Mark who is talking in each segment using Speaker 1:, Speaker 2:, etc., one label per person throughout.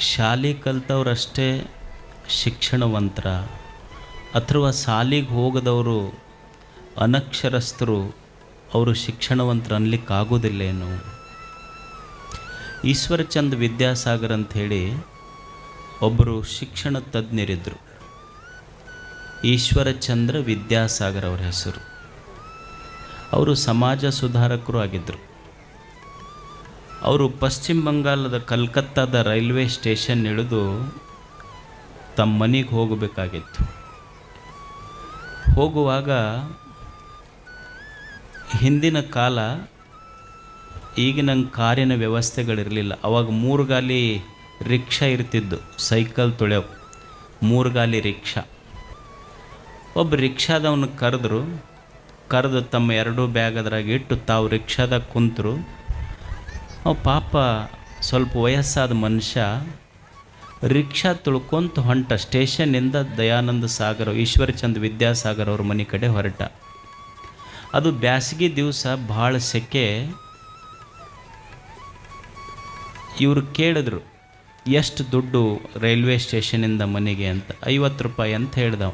Speaker 1: ಶಾಲೆ ಕಲ್ತವ್ರಷ್ಟೇ ಶಿಕ್ಷಣವಂತರ ಅಥವಾ ಶಾಲೆಗೆ ಹೋಗದವರು ಅನಕ್ಷರಸ್ಥರು ಅವರು ಶಿಕ್ಷಣವಂತರು ಅನ್ಲಿಕ್ಕಾಗೋದಿಲ್ಲೇನು? ಈಶ್ವರಚಂದ್ರ ವಿದ್ಯಾಸಾಗರ್ ಅಂಥೇಳಿ ಒಬ್ಬರು ಶಿಕ್ಷಣ ತಜ್ಞರಿದ್ದರು. ಈಶ್ವರಚಂದ್ರ ವಿದ್ಯಾಸಾಗರ್ ಅವರ ಹೆಸರು. ಅವರು ಸಮಾಜ ಸುಧಾರಕರು ಆಗಿದ್ದರು. ಅವರು ಪಶ್ಚಿಮ ಬಂಗಾಳದ ಕಲ್ಕತ್ತಾದ ರೈಲ್ವೆ ಸ್ಟೇಷನ್ ಇಳಿದು ತಮ್ಮ ಮನೆಗೆ ಹೋಗಬೇಕಾಗಿತ್ತು. ಹೋಗುವಾಗ ಹಿಂದಿನ ಕಾಲ ಈಗಿನ ಕಾರಿನ ವ್ಯವಸ್ಥೆಗಳಿರಲಿಲ್ಲ. ಅವಾಗ 3 ಗಾಲಿ ರಿಕ್ಷಾ ಇರ್ತಿದ್ದು, ಸೈಕಲ್ ತುಳ್ಯವು 3 ಗಾಲಿ ರಿಕ್ಷಾ. ಒಬ್ಬ ರಿಕ್ಷಾದವನು ಕರೆದು ತಮ್ಮ 2 ಬ್ಯಾಗ್ ಅದ್ರಾಗ ಇಟ್ಟು ತಾವು ರಿಕ್ಷಾದಾಗ ಕುಂತರು. ಅವ ಪಾಪ ಸ್ವಲ್ಪ ವಯಸ್ಸಾದ ಮನುಷ್ಯ ರಿಕ್ಷಾ ತುಳ್ಕೊಂತ ಹೊಂಟ. ಸ್ಟೇಷನ್ನಿಂದ ದಯಾನಂದ ಸಾಗರ್, ಈಶ್ವರಚಂದ್ರ ವಿದ್ಯಾಸಾಗರ್ ಅವ್ರ ಮನೆ ಕಡೆ ಹೊರಟ. ಅದು ಬ್ಯಾಸಗಿ ದಿವಸ ಭಾಳ ಸೆಕೆ. ಇವರು ಕೇಳಿದ್ರು, ಎಷ್ಟು ದುಡ್ಡು ರೈಲ್ವೆ ಸ್ಟೇಷನಿಂದ ಮನೆಗೆ ಅಂತ. 50 ರೂಪಾಯಿ ಅಂತ ಹೇಳ್ದವ.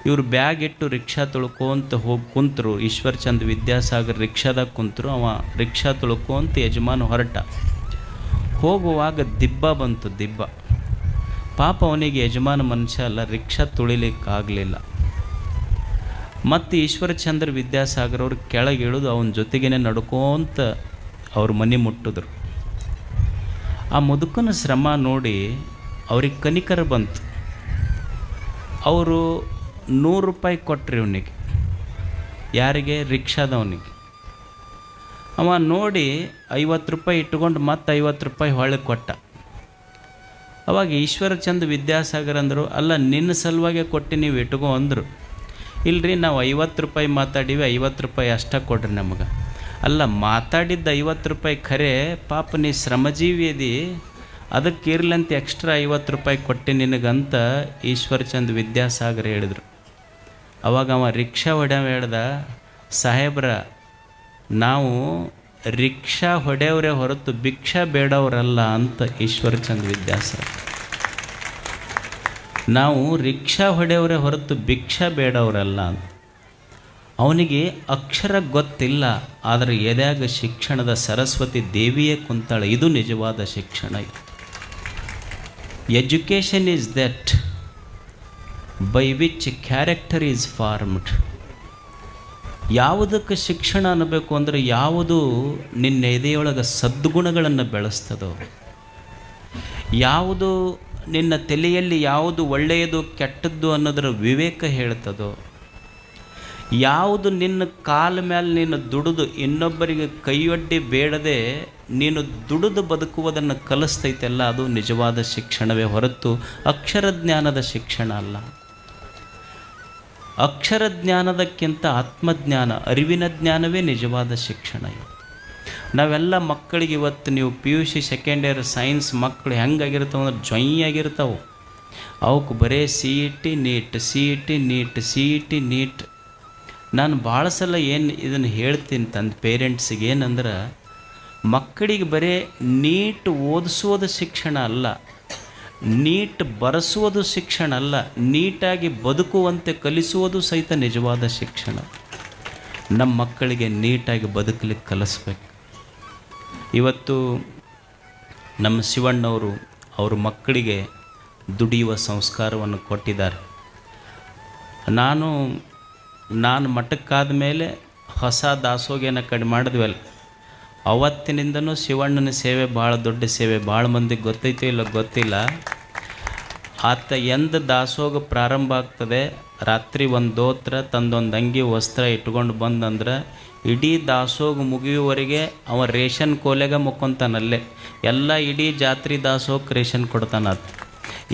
Speaker 1: ಇವರು ಬ್ಯಾಗ್ ಇಟ್ಟು ರಿಕ್ಷಾ ತುಳ್ಕೊಂತ ಹೋಗಿ ಕುಂತರು. ಈಶ್ವರಚಂದ್ರ ವಿದ್ಯಾಸಾಗರ್ ರಿಕ್ಷಾದಾಗ ಕುಂತರು. ಅವ ರಿಕ್ಷಾ ತುಳ್ಕೊಂತ ಯಜಮಾನ ಹೊರಟ. ಹೋಗುವಾಗ ದಿಬ್ಬ ಬಂತು. ದಿಬ್ಬ ಪಾಪ ಅವನಿಗೆ ಯಜಮಾನ ಮನುಷ್ಯ ಅಲ್ಲ, ರಿಕ್ಷಾ ತುಳಿಲಿಕ್ಕಾಗಲಿಲ್ಲ. ಮತ್ತು ಈಶ್ವರಚಂದ್ರ ವಿದ್ಯಾಸಾಗರ್ ಅವ್ರು ಕೆಳಗೆ ಇಳಿದು ಅವನ ಜೊತೆಗೇ ನಡ್ಕೊಂತ ಅವ್ರ ಮನೆ ಮುಟ್ಟಿದ್ರು. ಆ ಮುದುಕನ ಶ್ರಮ ನೋಡಿ ಅವ್ರಿಗೆ ಕನಿಕರ ಬಂತು. ಅವರು 100 ರೂಪಾಯಿ ಕೊಟ್ರಿ ಅವನಿಗೆ. ಯಾರಿಗೆ? ರಿಕ್ಷಾದವನಿಗೆ. ಅವ ನೋಡಿ 50 ರೂಪಾಯಿ ಇಟ್ಕೊಂಡು ಮತ್ತೆ 50 ರೂಪಾಯಿ ಹೊಳೆ ಕೊಟ್ಟ. ಅವಾಗ ಈಶ್ವರಚಂದ್ರ ವಿದ್ಯಾಸಾಗರ್ ಅಂದರು, ಅಲ್ಲ ನಿನ್ನ ಸಲುವಾಗೆ ಕೊಟ್ಟು ನೀವು ಇಟ್ಕೋ ಅಂದರು. ಇಲ್ಲರಿ, ನಾವು 50 ರೂಪಾಯಿ ಮಾತಾಡೀವಿ, 50 ರೂಪಾಯಿ ಅಷ್ಟ ಕೊಡ್ರಿ ನಮಗೆ. ಅಲ್ಲ, ಮಾತಾಡಿದ್ದ 50 ರೂಪಾಯಿ ಖರೆ, ಪಾಪ ನೀ ಶ್ರಮಜೀವಿ ಅದಿ, ಅದಕ್ಕೆ ಇರ್ಲಂತ ಎಕ್ಸ್ಟ್ರಾ 50 ರೂಪಾಯಿ ಕೊಟ್ಟೆ ನಿನಗಂತ ಈಶ್ವರಚಂದ್ರ ವಿದ್ಯಾಸಾಗರ್ ಹೇಳಿದರು. ಅವಾಗ ಅವ ರಿಕ್ಷಾ ಹೇಳ್ದ, ಸಾಹೇಬ್ರ, ನಾವು ರಿಕ್ಷಾ ಹೊಡೆಯವರೇ ಹೊರತು ಭಿಕ್ಷಾ ಬೇಡವರಲ್ಲ ಅಂತ. ಈಶ್ವರಚಂದ್ರ ವಿದ್ಯಾಸಾಗರ್, ನಾವು ರಿಕ್ಷಾ ಹೊಡೆಯವರೇ ಹೊರತು ಭಿಕ್ಷಾ ಬೇಡವರಲ್ಲ ಅಂತ. ಅವನಿಗೆ ಅಕ್ಷರ ಗೊತ್ತಿಲ್ಲ, ಆದರೆ ಎದ್ಯಾಗ ಶಿಕ್ಷಣದ ಸರಸ್ವತಿ ದೇವಿಯೇ ಕುಂತಾಳೆ. ಇದು ನಿಜವಾದ ಶಿಕ್ಷಣ. Education is that by which character is formed. ಯಾವುದಕ್ಕೆ ಶಿಕ್ಷಣ ಅನ್ನಬೇಕು ಅಂದರೆ ಯಾವುದು ನಿನ್ನ ಎದೆಯೊಳಗೆ ಸದ್ಗುಣಗಳನ್ನು ಬೆಳೆಸ್ತದೋ, ಯಾವುದು ನಿನ್ನ ತಲೆಯಲ್ಲಿ ಯಾವುದು ಒಳ್ಳೆಯದು ಕೆಟ್ಟದ್ದು ಅನ್ನೋದರ ವಿವೇಕ ಹೇಳ್ತದೋ, ಯಾವುದು ನಿನ್ನ ಕಾಲ ಮೇಲೆ ನೀನು ದುಡಿದು ಇನ್ನೊಬ್ಬರಿಗೆ ಕೈಯೊಡ್ಡಿ ಬೇಡದೆ ನೀನು ದುಡಿದು ಬದುಕುವುದನ್ನು ಕಲಿಸ್ತೈತೆಲ್ಲ, ಅದು ನಿಜವಾದ ಶಿಕ್ಷಣವೇ ಹೊರತು ಅಕ್ಷರ ಜ್ಞಾನದ ಶಿಕ್ಷಣ ಅಲ್ಲ. ಅಕ್ಷರ ಜ್ಞಾನದಕ್ಕಿಂತ ಆತ್ಮಜ್ಞಾನ, ಅರಿವಿನ ಜ್ಞಾನವೇ ನಿಜವಾದ ಶಿಕ್ಷಣ. ನಾವೆಲ್ಲ ಮಕ್ಕಳಿಗೆ ಇವತ್ತು ನೀವು PUC ಸೆಕೆಂಡ್ ಇಯರ್ ಸೈನ್ಸ್ ಮಕ್ಕಳು ಹೆಂಗಾಗಿರ್ತಾವೆ ಅಂದ್ರೆ ಜೊಯ್ಯಾಗಿರ್ತಾವೆ. ಅವಕ್ಕೆ ಬರೀ CET NEET, CET NEET, CET NEET. ನಾನು ಭಾಳ ಸಲ ಇದನ್ನು ಹೇಳ್ತೀನಿ ತಂದು ಪೇರೆಂಟ್ಸಿಗೆ, ಏನಂದ್ರೆ ಮಕ್ಕಳಿಗೆ ಬರೀ ನೀಟ್ ಓದಿಸೋದು ಶಿಕ್ಷಣ ಅಲ್ಲ, ನೀಟ್ ಬರೆಸುವುದು ಶಿಕ್ಷಣ ಅಲ್ಲ, ನೀಟಾಗಿ ಬದುಕುವಂತೆ ಕಲಿಸುವುದು ಸಹಿತ ನಿಜವಾದ ಶಿಕ್ಷಣ. ನಮ್ಮ ಮಕ್ಕಳಿಗೆ ನೀಟಾಗಿ ಬದುಕಲಿಕ್ಕೆ ಕಲಿಸ್ಬೇಕು. ಇವತ್ತು ನಮ್ಮ ಶಿವಣ್ಣವರು ಅವ್ರ ಮಕ್ಕಳಿಗೆ ದುಡಿಯುವ ಸಂಸ್ಕಾರವನ್ನು ಕೊಟ್ಟಿದ್ದಾರೆ. ನಾನು ಮಠಕ್ಕಾದ ಮೇಲೆ ಹೊಸ ದಾಸೋಗೇನ ಕಡಿಮೆ ಮಾಡಿದ್ವಲ್ಲ, ಅವತ್ತಿನಿಂದನೂ ಶಿವಣ್ಣನ ಸೇವೆ ಭಾಳ ದೊಡ್ಡ ಸೇವೆ. ಭಾಳ ಮಂದಿಗೆ ಗೊತ್ತೈತೋ ಇಲ್ಲ ಗೊತ್ತಿಲ್ಲ. ಆತ ಎಂದ ದಾಸೋಗ ಪ್ರಾರಂಭ ಆಗ್ತದೆ, ರಾತ್ರಿ ಒಂದು ದೋತ್ರ ತಂದೊಂದು ಅಂಗಿ ವಸ್ತ್ರ ಇಟ್ಕೊಂಡು ಬಂದಂದ್ರೆ ಇಡೀ ದಾಸೋಗ ಮುಗಿಯುವವರೆಗೆ ಅವ ರೇಷನ್ ಕೋಲೆಗ ಮುಕ್ಕೊಂತಾನಲ್ಲೇ. ಎಲ್ಲ ಇಡೀ ಜಾತ್ರೆ ದಾಸೋಗಕ್ಕೆ ರೇಷನ್ ಕೊಡ್ತಾನಾತ.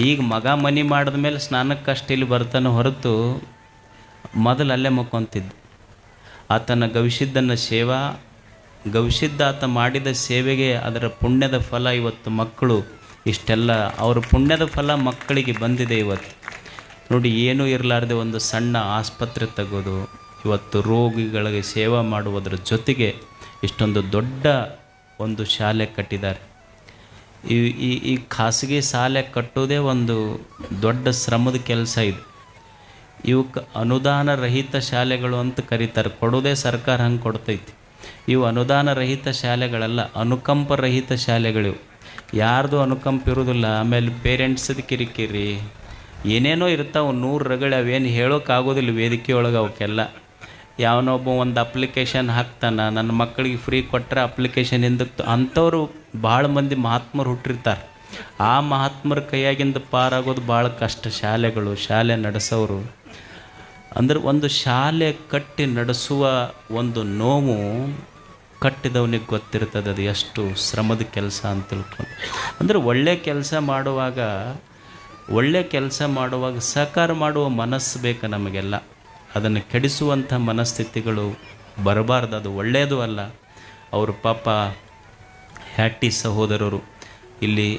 Speaker 1: ಈಗ ಮಗ ಮನೆ ಮಾಡಿದ ಮೇಲೆ ಸ್ನಾನಕ್ಕಷ್ಟು ಇಲ್ಲಿ ಬರ್ತಾನೆ ಹೊರತು ಮೊದಲು ಅಲ್ಲೇ ಮುಕ್ಕೊಂತಿದ್ದು. ಆತನ ಗವಿಸಿದ್ದ ಆತ ಮಾಡಿದ ಸೇವೆಗೆ ಅದರ ಪುಣ್ಯದ ಫಲ ಇವತ್ತು ಮಕ್ಕಳು ಇಷ್ಟೆಲ್ಲ ಅವ್ರ ಪುಣ್ಯದ ಫಲ ಮಕ್ಕಳಿಗೆ ಬಂದಿದೆ. ಇವತ್ತು ನೋಡಿ, ಏನೂ ಇರಲಾರ್ದೆ ಒಂದು ಸಣ್ಣ ಆಸ್ಪತ್ರೆ ತೆಗೋದು, ಇವತ್ತು ರೋಗಿಗಳಿಗೆ ಸೇವೆ ಮಾಡುವುದರ ಜೊತೆಗೆ ಇಷ್ಟೊಂದು ದೊಡ್ಡ ಒಂದು ಶಾಲೆ ಕಟ್ಟಿದ್ದಾರೆ. ಈ ಈ ಈ ಖಾಸಗಿ ಶಾಲೆ ಕಟ್ಟೋದೇ ಒಂದು ದೊಡ್ಡ ಶ್ರಮದ ಕೆಲಸ ಇದು. ಇವಕ್ಕೆ ಅನುದಾನ ರಹಿತ ಶಾಲೆಗಳು ಅಂತ ಕರೀತಾರೆ. ಕೊಡೋದೇ ಸರ್ಕಾರ ಹಂಗೆ ಕೊಡ್ತೈತಿ. ಇವು ಅನುದಾನ ರಹಿತ ಶಾಲೆಗಳಲ್ಲ, ಅನುಕಂಪ ರಹಿತ ಶಾಲೆಗಳಿವು. ಯಾರ್ದು ಅನುಕಂಪ ಇರೋದಿಲ್ಲ. ಆಮೇಲೆ ಪೇರೆಂಟ್ಸದ ಕಿರಿಕಿರಿ ಏನೇನೋ ಇರ್ತಾವೆ, 100 ರಗಳೆ. ಅವೇನು ಹೇಳೋಕ್ಕಾಗೋದಿಲ್ಲ ವೇದಿಕೆ ಒಳಗೆ ಅವಕ್ಕೆಲ್ಲ. ಯಾವನೊಬ್ಬ ಒಂದು ಅಪ್ಲಿಕೇಶನ್ ಹಾಕ್ತಾನೆ, ನನ್ನ ಮಕ್ಕಳಿಗೆ ಫ್ರೀ ಕೊಟ್ಟರೆ ಅಪ್ಲಿಕೇಶನ್ ಹಿಂದಕ್ಕೆ ಅಂಥವ್ರು ಭಾಳ ಮಂದಿ ಮಹಾತ್ಮರು ಹುಟ್ಟಿರ್ತಾರೆ. ಆ ಮಹಾತ್ಮರ ಕೈಯಾಗಿಂದ ಪಾರಾಗೋದು ಭಾಳ ಕಷ್ಟ. ಶಾಲೆ ನಡೆಸೋರು ಅಂದ್ರೆ ಒಂದು ಶಾಲೆ ಕಟ್ಟಿ ನಡೆಸುವ ಒಂದು ನೋವು ಕಟ್ಟಿದವನಿಗೆ ಗೊತ್ತಿರ್ತದೆ ಅದು ಎಷ್ಟು ಶ್ರಮದ ಕೆಲಸ ಅಂತ ತಿಳ್ಕೊಂಡು. ಅಂದರೆ ಒಳ್ಳೆ ಕೆಲಸ ಮಾಡುವಾಗ ಸಹಕಾರ ಮಾಡುವ ಮನಸ್ಸು ಬೇಕು ನಮಗೆಲ್ಲ. ಅದನ್ನು ಕೆಡಿಸುವಂಥ ಮನಸ್ಥಿತಿಗಳು ಬರಬಾರ್ದು. ಅದು ಒಳ್ಳೆಯದು ಅಲ್ಲ. ಅವರು ಪಾಪ ಹ್ಯಾಟಿ ಸಹೋದರರು ಇಲ್ಲಿ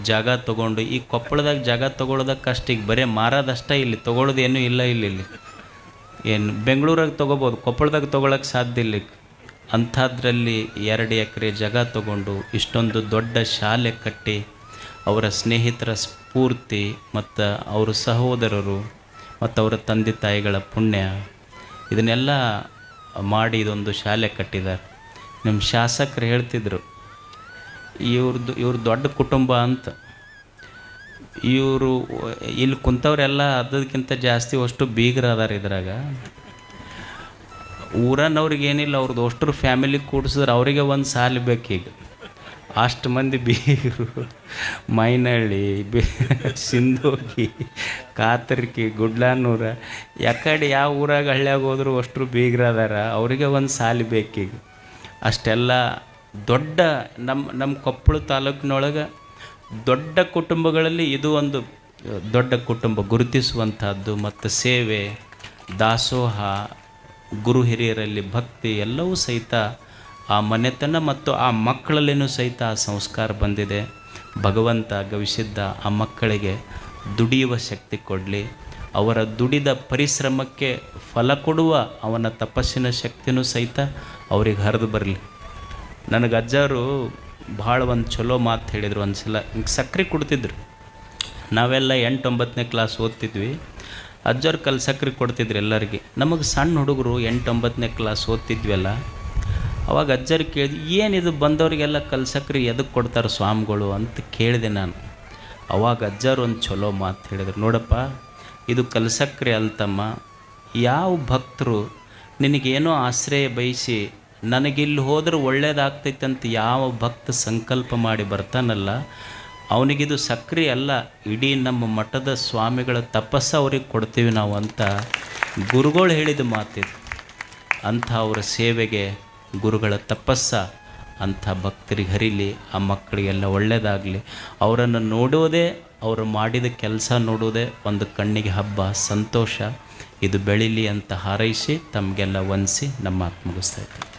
Speaker 1: ಜಾಗ ತೊಗೊಂಡು, ಈ ಕೊಪ್ಪಳದಾಗ ಜಾಗ ತೊಗೊಳೋದಕ್ಕಷ್ಟು ಈಗ ಬರೀ ಮಾರೋದಷ್ಟೇ, ಇಲ್ಲಿ ತೊಗೊಳೋದೇನೂ ಇಲ್ಲ. ಇಲ್ಲಿ ಏನು ಬೆಂಗಳೂರಾಗ ತೊಗೋಬೋದು, ಕೊಪ್ಪಳದಾಗ ತೊಗೊಳಕ್ಕೆ ಸಾಧ್ಯ ಇಲ್ಲ. ಅಂಥದ್ರಲ್ಲಿ 2 ಎಕರೆ ಜಾಗ ತೊಗೊಂಡು ಇಷ್ಟೊಂದು ದೊಡ್ಡ ಶಾಲೆ ಕಟ್ಟಿ, ಅವರ ಸ್ನೇಹಿತರ ಸ್ಫೂರ್ತಿ ಮತ್ತು ಅವರ ಸಹೋದರರು ಮತ್ತು ಅವರ ತಂದೆ ತಾಯಿಗಳ ಪುಣ್ಯ ಇದನ್ನೆಲ್ಲ ಮಾಡಿ ಇದೊಂದು ಶಾಲೆ ಕಟ್ಟಿದ್ದಾರೆ. ನಿಮ್ಮ ಶಾಸಕರು ಹೇಳ್ತಿದ್ರು, ಇವ್ರ ದೊಡ್ಡ ಕುಟುಂಬ ಅಂತ. ಇವರು ಇಲ್ಲಿ ಕುಂತವರೆಲ್ಲ ಅದಕ್ಕಿಂತ ಜಾಸ್ತಿ ಅಷ್ಟು ಬೀಗರು ಅದಾರ. ಇದ್ರಾಗ ಊರನ್ನವ್ರಿಗೇನಿಲ್ಲ, ಅವ್ರದ್ದು ಅಷ್ಟರ ಫ್ಯಾಮಿಲಿ ಕೂಡಿಸಿದ್ರೆ ಅವರಿಗೆ ಒಂದು ಸಾಲ ಬೇಕೀಗ. ಅಷ್ಟು ಮಂದಿ ಬೀಗರು ಮೈನಹಳ್ಳಿ, ಸಿಂಧೋಗಿ, ಕಾತರ್ಕಿ, ಗುಡ್ಲಾನೂರ, ಯಾಕಡೆ ಯಾವ ಊರಾಗ ಹಳ್ಳ್ಯಾಗ ಹೋದ್ರು ಅಷ್ಟರು ಬೀಗರು ಅದಾರ. ಅವರಿಗೆ ಒಂದು ಸಾಲ ಬೇಕೀಗ. ಅಷ್ಟೆಲ್ಲ ದೊಡ್ಡ ನಮ್ಮ ಕೊಪ್ಪಳ ತಾಲೂಕಿನೊಳಗೆ ದೊಡ್ಡ ಕುಟುಂಬಗಳಲ್ಲಿ ಇದು ಒಂದು ದೊಡ್ಡ ಕುಟುಂಬ ಗುರುತಿಸುವಂಥದ್ದು. ಮತ್ತು ಸೇವೆ, ದಾಸೋಹ, ಗುರು ಹಿರಿಯರಲ್ಲಿ ಭಕ್ತಿ ಎಲ್ಲವೂ ಸಹಿತ ಆ ಮನೆತನ ಮತ್ತು ಆ ಮಕ್ಕಳಲ್ಲಿನೂ ಸಹಿತ ಆ ಸಂಸ್ಕಾರ ಬಂದಿದೆ. ಭಗವಂತ ಗವಿಸಿದ್ದ ಆ ಮಕ್ಕಳಿಗೆ ದುಡಿಯುವ ಶಕ್ತಿ ಕೊಡಲಿ. ಅವರ ದುಡಿದ ಪರಿಶ್ರಮಕ್ಕೆ ಫಲ ಕೊಡುವ ಅವನ ತಪಸ್ಸಿನ ಶಕ್ತಿನೂ ಸಹಿತ ಅವ್ರಿಗೆ ಹರಿದು ಬರಲಿ. ನನಗೆ ಅಜ್ಜರು ಭಾಳ ಒಂದು ಚಲೋ ಮಾತು ಹೇಳಿದರು. ಒಂದು ಸಲ ಹಿಂಗೆ ಸಕ್ಕರೆ ಕೊಡ್ತಿದ್ರು. ನಾವೆಲ್ಲ 8-9ನೇ ಕ್ಲಾಸ್ ಓದ್ತಿದ್ವಿ. ಅಜ್ಜವ್ರು ಸಕ್ಕರೆ ಕೊಡ್ತಿದ್ರು ಎಲ್ಲರಿಗೆ. ನಮಗೆ ಸಣ್ಣ ಹುಡುಗರು 8-9ನೇ ಕ್ಲಾಸ್ ಓದ್ತಿದ್ವಲ್ಲ, ಅವಾಗ ಅಜ್ಜರು ಕೇಳಿದ್ವಿ, ಏನಿದು ಬಂದವರಿಗೆಲ್ಲ ಸಕ್ಕರೆ ಎದಕ್ಕೆ ಕೊಡ್ತಾರೆ ಸ್ವಾಮಿಗಳು ಅಂತ ಕೇಳಿದೆ ನಾನು. ಅವಾಗ ಅಜ್ಜರು ಒಂದು ಚಲೋ ಮಾತು ಹೇಳಿದರು, ನೋಡಪ್ಪ, ಇದು ಸಕ್ಕರೆ ಅಲ್ತಮ್ಮ. ಯಾವ ಭಕ್ತರು ನಿನಗೇನೋ ಆಶ್ರಯ ಬಯಸಿ ನನಗಿಲ್ಲಿ ಹೋದ್ರೆ ಒಳ್ಳೇದಾಗ್ತೈತೆ ಅಂತ ಯಾವ ಭಕ್ತ ಸಂಕಲ್ಪ ಮಾಡಿ ಬರ್ತಾನಲ್ಲ, ಅವನಿಗಿದು ಸಕ್ಕರೆ ಅಲ್ಲ, ಇಡೀ ನಮ್ಮ ಮಠದ ಸ್ವಾಮಿಗಳ ತಪಸ್ಸು ಅವ್ರಿಗೆ ಕೊಡ್ತೀವಿ ನಾವು ಅಂತ ಗುರುಗಳು ಹೇಳಿದ ಮಾತಿದು. ಅಂಥ ಅವರ ಸೇವೆಗೆ ಗುರುಗಳ ತಪಸ್ಸ ಅಂಥ ಭಕ್ತರಿಗೆ ಹರಿಲಿ, ಆ ಮಕ್ಕಳಿಗೆಲ್ಲ ಒಳ್ಳೆಯದಾಗಲಿ. ಅವರನ್ನು ನೋಡೋದೇ, ಅವರು ಮಾಡಿದ ಕೆಲಸ ನೋಡೋದೇ ಒಂದು ಕಣ್ಣಿಗೆ ಹಬ್ಬ, ಸಂತೋಷ. ಇದು ಬೆಳೀಲಿ ಅಂತ ಹಾರೈಸಿ ತಮಗೆಲ್ಲ ವಂದಿಸಿ ನಮ್ಮ ಮಾತು ಮುಗಿಸ್ತಾ ಇದ್ದೀನಿ.